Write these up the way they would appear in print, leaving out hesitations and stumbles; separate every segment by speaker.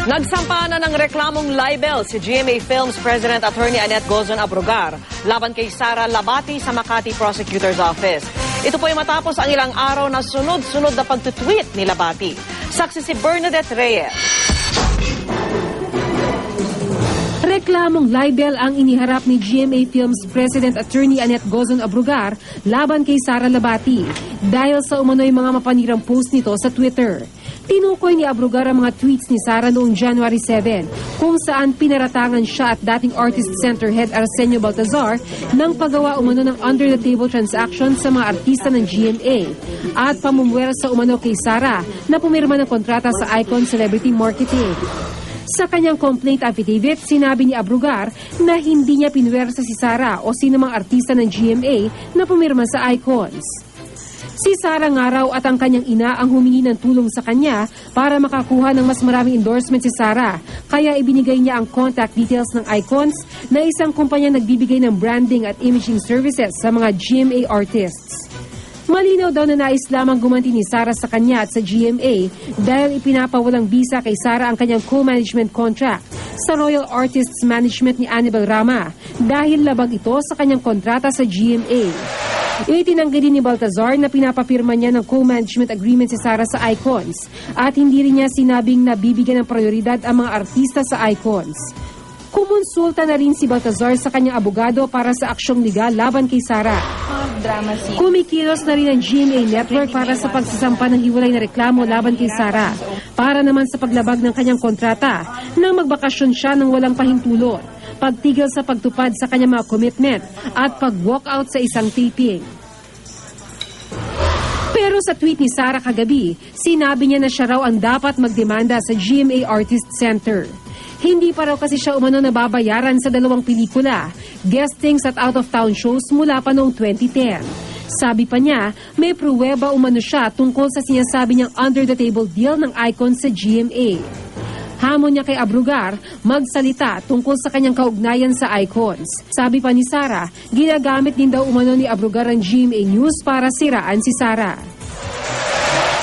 Speaker 1: Nagsampa na ng reklamong libel si GMA Films President Attorney Annette Gozon Abrugar laban kay Sara Labati sa Makati Prosecutor's Office. Ito po ay matapos ang ilang araw na sunod-sunod na pagtutweet ni Labati. Saksi si Bernadette Reyes.
Speaker 2: Reklamong libel ang iniharap ni GMA Films President Attorney Annette Gozon Abrugar laban kay Sara Labati dahil sa umano'y mga mapanirang post nito sa Twitter. Tinukoy ni Abrugar ang mga tweets ni Sara noong January 7 kung saan pinaratangan siya at dating Artist Center Head Arsenio Baltazar ng paggawa umano ng under-the-table transaction sa mga artista ng GMA at pamumuwera sa umano kay Sara na pumirma ng kontrata sa Icon Celebrity Marketing. Sa kanyang complaint affidavit, sinabi ni Abrugar na hindi niya pinuwersa si Sara o sinumang artista ng GMA na pumirma sa Icons. Si Sara nga raw at ang kanyang ina ang humingi ng tulong sa kanya para makakuha ng mas maraming endorsement si Sara. Kaya ibinigay niya ang contact details ng Icons na isang kumpanya nagbibigay ng branding at imaging services sa mga GMA artists. Malinaw daw na nais lamang gumanti ni Sara sa kanya at sa GMA dahil ipinapawalang bisa kay Sara ang kanyang co-management contract sa Royal Artists Management ni Annabel Rama dahil labag ito sa kanyang kontrata sa GMA. Itinanggi din ni Baltazar na pinapapirma niya ng co-management agreement si Sara sa Icons at hindi rin niya sinabing na bibigyan ng prioridad ang mga artista sa Icons. Kumonsulta na rin si Baltazar sa kanyang abogado para sa aksyong legal laban kay Sara. Kumikilos na rin ang GMA Network para sa pagsasampa ng hiwalay na reklamo laban kay Sara para naman sa paglabag ng kanyang kontrata nang magbakasyon siya ng walang pahintulot, pagtigil sa pagtupad sa kanyang mga commitment at pag-walkout sa isang taping. Pero sa tweet ni Sara kagabi, sinabi niya na siya raw ang dapat magdemanda sa GMA Artist Center. Hindi pa raw kasi siya umano nababayaran sa 2 pelikula, guestings at out-of-town shows mula pa noong 2010. Sabi pa niya, may pruweba umano siya tungkol sa sinasabi niyang under-the-table deal ng Icon sa GMA. Hamon niya kay Abrugar magsalita tungkol sa kanyang kaugnayan sa Icons. Sabi pa ni Sara, ginagamit din daw umano ni Abrugar ang GMA News para siraan si Sara.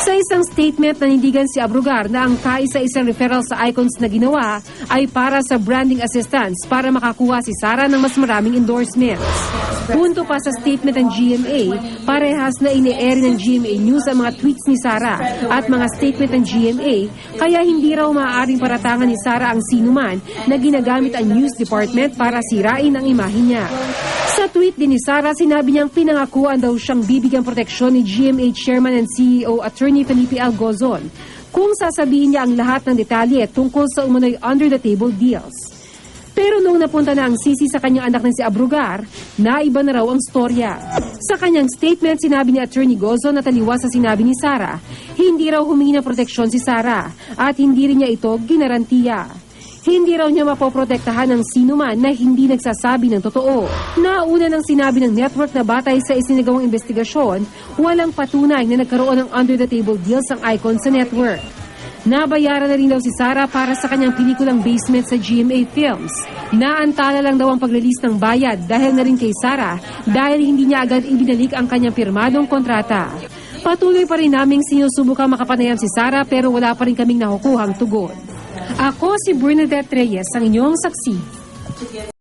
Speaker 2: Sa isang statement, nanindigan si Abrugar na ang kaisa-isang referral sa Icons na ginawa ay para sa branding assistance para makakuha si Sara ng mas maraming endorsements. Punto pa sa statement ng GMA, parehas na ine-air ng GMA News ang mga tweets ni Sara at mga statement ng GMA, kaya hindi raw maaaring paratangan ni Sara ang sinuman na ginagamit ang news department para sirain ang imahe niya. Sa tweet din ni Sara, sinabi niyang pinangakuan daw siyang bibigyang proteksyon ni GMA Chairman and CEO Attorney Felipe L. Gozon kung sasabihin niya ang lahat ng detalye tungkol sa umano'y under-the-table deals. Pero noong napunta na ang sisi sa kanyang anak na si Abrugar, naiba na raw ang storya. Sa kanyang statement, sinabi ni Attorney Gozon na taliwas sa sinabi ni Sara, hindi raw humingi ng proteksyon si Sara at hindi rin niya ito ginarantiya. Hindi raw niya mapoprotektahan ng sinuman na hindi nagsasabi ng totoo. Nauna nang sinabi ng network na batay sa isinagawang investigasyon, walang patunay na nagkaroon ng under-the-table deals ang Icon sa network. Nabayaran na rin daw si Sara para sa kanyang pelikulang Basement sa GMA Films. Naantala lang daw ang pag-release ng bayad dahil na rin kay Sara dahil hindi niya agad ibinalik ang kanyang pirmadong kontrata. Patuloy pa rin naming sinusubukang makapanayam si Sara pero wala pa rin kaming nakukuhang tugon. Ako si Bernadette Reyes, ang inyong saksi.